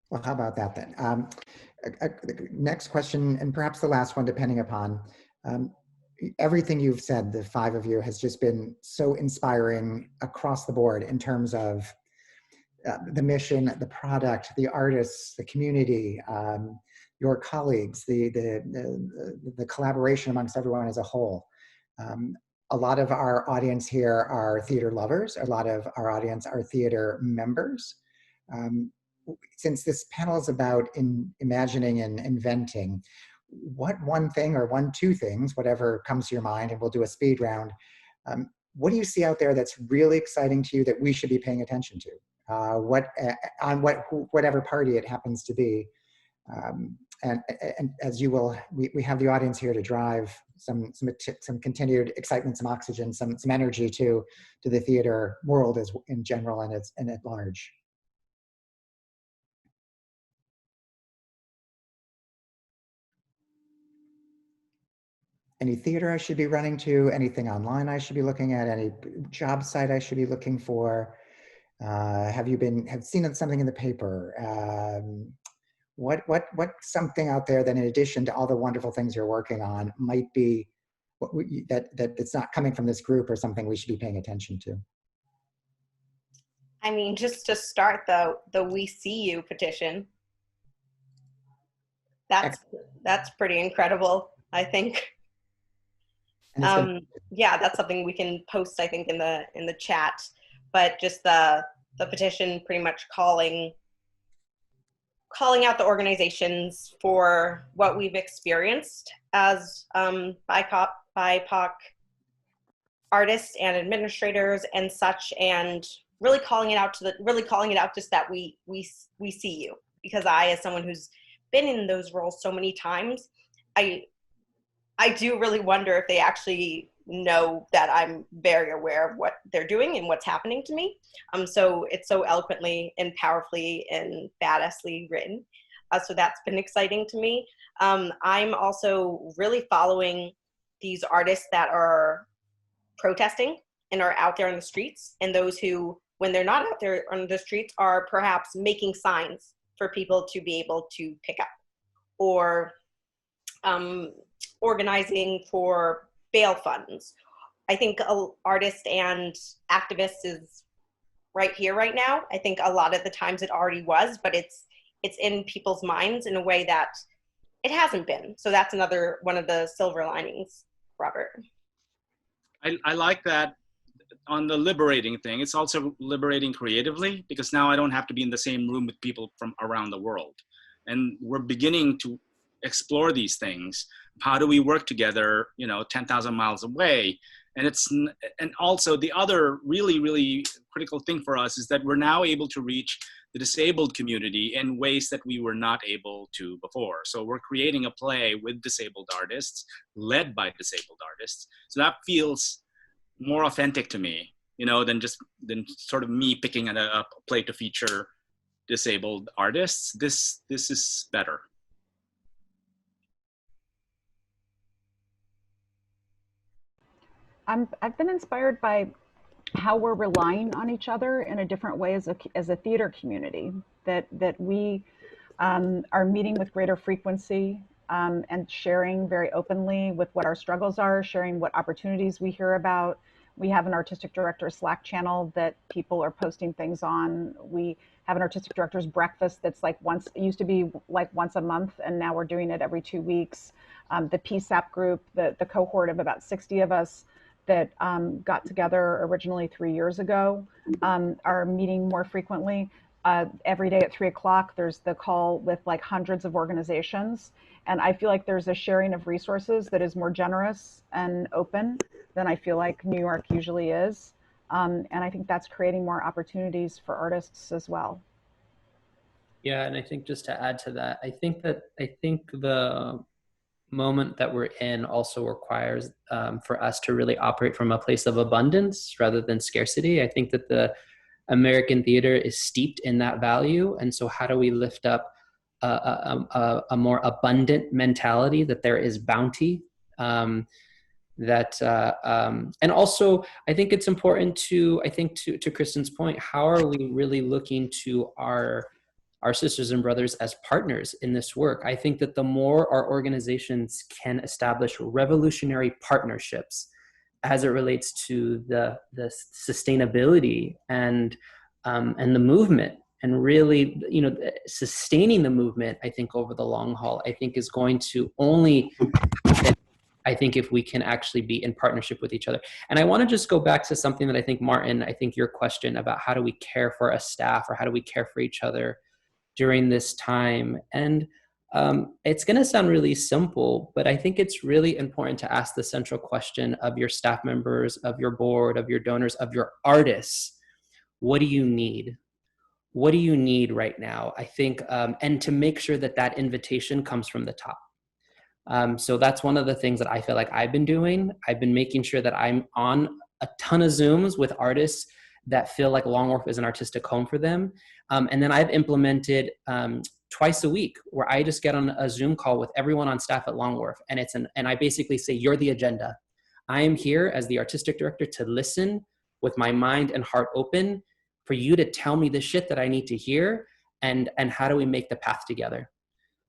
Well, how about that then? Next question, and perhaps the last one, depending upon everything you've said, the five of you, has just been so inspiring across the board in terms of the mission, the product, the artists, the community, your colleagues, the collaboration amongst everyone as a whole. A lot of our audience here are theater lovers. A lot of our audience are theater members. Since this panel is about imagining and inventing, what one thing or two things, whatever comes to your mind, and we'll do a speed round, what do you see out there that's really exciting to you that we should be paying attention to? Whatever party it happens to be. And as you will, we have the audience here to drive some continued excitement, some oxygen, some energy to the theater world as in general and at large. Any theater I should be running to, anything online I should be looking at, any job site I should be looking for? Have seen something in the paper? What something out there that in addition to all the wonderful things you're working on might be that it's not coming from this group or something we should be paying attention to? I mean, just to start the We See You petition. That's pretty incredible, I think. Yeah, that's something we can post, I think, in the chat. But just the petition pretty much calling out the organizations for what we've experienced as BIPOC artists and administrators and such, and really calling it out just that we see you. Because I, as someone who's been in those roles so many times, I do really wonder if they actually know that I'm very aware of what they're doing and what's happening to me. So it's so eloquently and powerfully and badassly written. So that's been exciting to me. I'm also really following these artists that are protesting and are out there on the streets, and those who, when they're not out there on the streets, are perhaps making signs for people to be able to pick up, or organizing for bail funds. I think artists and activists is right here, right now. I think a lot of the times it already was, but it's in people's minds in a way that it hasn't been. So that's another one of the silver linings, Robert. I like that on the liberating thing. It's also liberating creatively, because now I don't have to be in the same room with people from around the world. And we're beginning to explore these things. How do we work together, 10,000 miles away? And also the other really, really critical thing for us is that we're now able to reach the disabled community in ways that we were not able to before. So we're creating a play with disabled artists, led by disabled artists. So that feels more authentic to me, than sort of me picking a play to feature disabled artists. This is better. I've been inspired by how we're relying on each other in a different way as a theater community, that we are meeting with greater frequency and sharing very openly with what our struggles are, sharing what opportunities we hear about. We have an artistic director Slack channel that people are posting things on. We have an artistic director's breakfast that's it used to be like once a month, and now we're doing it every 2 weeks. The PSAP group, the cohort of about 60 of us that got together originally 3 years ago, are meeting more frequently. Every day at 3 o'clock, there's the call with hundreds of organizations. And I feel like there's a sharing of resources that is more generous and open than I feel like New York usually is. And I think that's creating more opportunities for artists as well. Yeah, and I think just to add to that, I think the moment that we're in also requires for us to really operate from a place of abundance rather than scarcity. I think that the American theater is steeped in that value. And so how do we lift up a more abundant mentality, that there is bounty, and also I think it's important to Kristin's point, how are we really looking to our sisters and brothers as partners in this work? I think that the more our organizations can establish revolutionary partnerships as it relates to the sustainability and the movement, and really, sustaining the movement, I think over the long haul, I think is going to only, I I think if we can actually be in partnership with each other. And I want to just go back to something that I think, Martin, I think your question about how do we care for a staff or how do we care for each other during this time. And it's going to sound really simple, but I think it's really important to ask the central question of your staff members, of your board, of your donors, of your artists. What do you need? What do you need right now? I think, and to make sure that that invitation comes from the top. So that's one of the things that I feel like I've been doing. I've been making sure that I'm on a ton of Zooms with artists that feel like Long Wharf is an artistic home for them. And then I've implemented twice a week where I just get on a Zoom call with everyone on staff at Long Wharf. And and I basically say, you're the agenda. I am here as the artistic director to listen with my mind and heart open for you to tell me the shit that I need to hear, and how do we make the path together.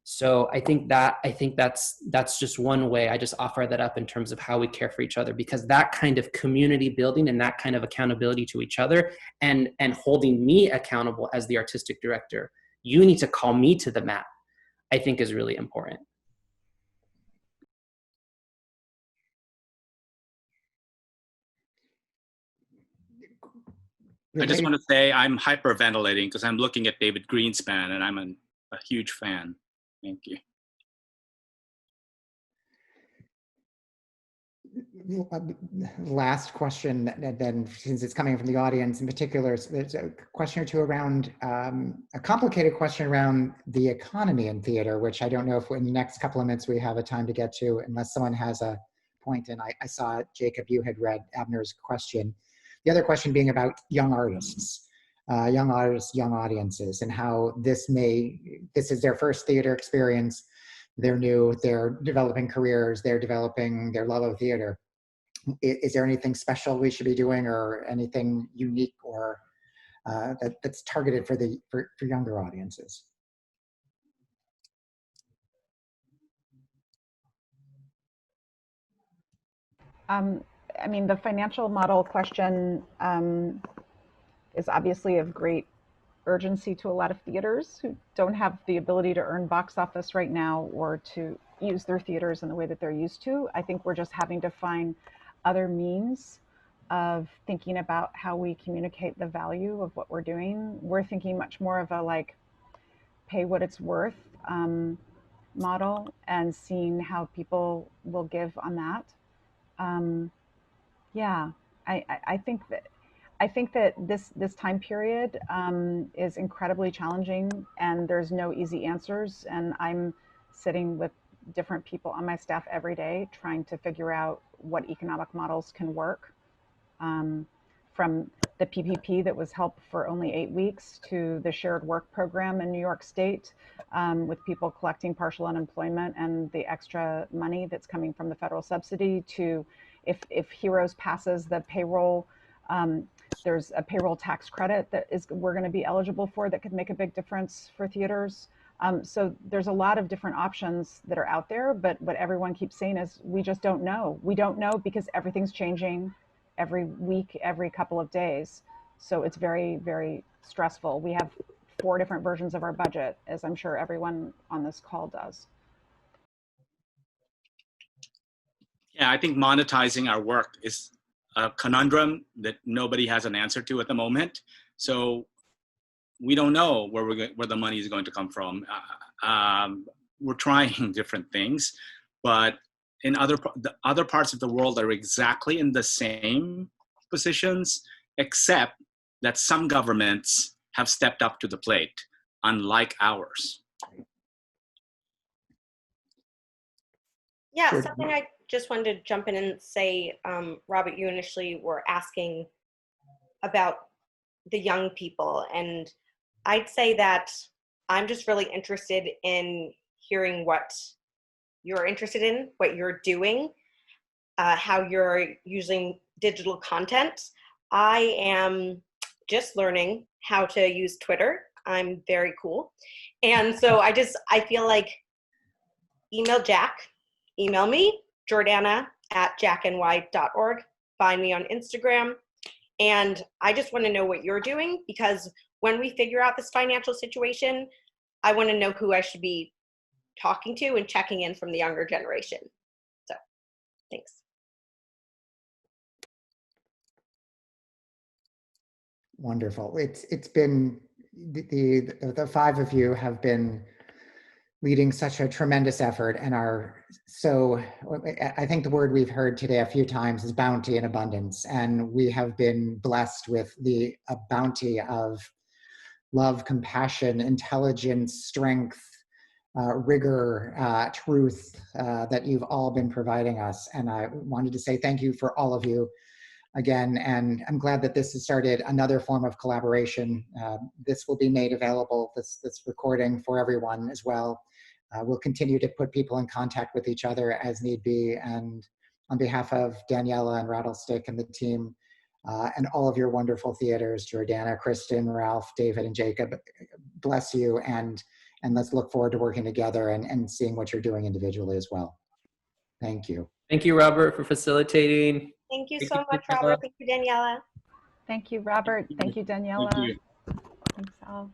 So I think that's just one way. I just offer that up in terms of how we care for each other, because that kind of community building and that kind of accountability to each other and holding me accountable as the artistic director, you need to call me to the mat, I think is really important. I just want to say I'm hyperventilating because I'm looking at David Greenspan and I'm a huge fan. Thank you. Last question, then, since it's coming from the audience in particular, there's a question or two around, a complicated question around the economy in theater, which I don't know if in the next couple of minutes we have a time to get to, unless someone has a point. And I saw, Jacob, you had read Abner's question. The other question being about young artists, young audiences, and how this is their first theater experience. They're new, they're developing careers, they're developing their love of theater. Is there anything special we should be doing, or anything unique or that's targeted for younger audiences? I mean, the financial model question is obviously of great urgency to a lot of theaters who don't have the ability to earn box office right now or to use their theaters in the way that they're used to. I think we're just having to find other means of thinking about how we communicate the value of what we're doing. We're thinking much more of a like pay what it's worth model, and seeing how people will give on that. Yeah, I think that this time period is incredibly challenging, and there's no easy answers. And I'm sitting with different people on my staff every day trying to figure out what economic models can work. From the PPP that was help for only 8 weeks to the shared work program in New York State, with people collecting partial unemployment and the extra money that's coming from the federal subsidy, to if Heroes passes the payroll, there's a payroll tax credit that we're going to be eligible for that could make a big difference for theaters. So there's a lot of different options that are out there, but what everyone keeps saying is we just don't know. We don't know because everything's changing every week, every couple of days. So it's very, very stressful. We have 4 different versions of our budget, as I'm sure everyone on this call does. Yeah, I think monetizing our work is a conundrum that nobody has an answer to at the moment. So we don't know where the money is going to come from. We're trying different things, but in other parts of the world are exactly in the same positions, except that some governments have stepped up to the plate, unlike ours. Yeah, something I just wanted to jump in and say, Robert, you initially were asking about the young people, and I'd say that I'm just really interested in hearing what you're interested in, what you're doing, how you're using digital content. I am just learning how to use Twitter. I'm very cool. And so I feel like email Jack, email me, Jordana@jackny.org. Find me on Instagram. And I just want to know what you're doing, because when we figure out this financial situation, I want to know who I should be talking to and checking in from the younger generation. So Thanks. Wonderful. It's been the five of you have been leading such a tremendous effort and are so, I think the word we've heard today a few times is bounty and abundance. And we have been blessed with a bounty of love, compassion, intelligence, strength, rigor, truth that you've all been providing us. And I wanted to say thank you for all of you again, and I'm glad that this has started another form of collaboration. This will be made available, this recording, for everyone as well. We'll continue to put people in contact with each other as need be, and on behalf of Daniela and Rattlestick and the team, and all of your wonderful theaters, Jordana, Kristin, Ralph, David, and Jacob, bless you, and let's look forward to working together and seeing what you're doing individually as well. Thank you. Thank you, Robert, for facilitating. Thank you so much, Robert. Thank you, Daniela. Thank you, Robert. Thank you, Daniela. Thank you. Thanks, Al.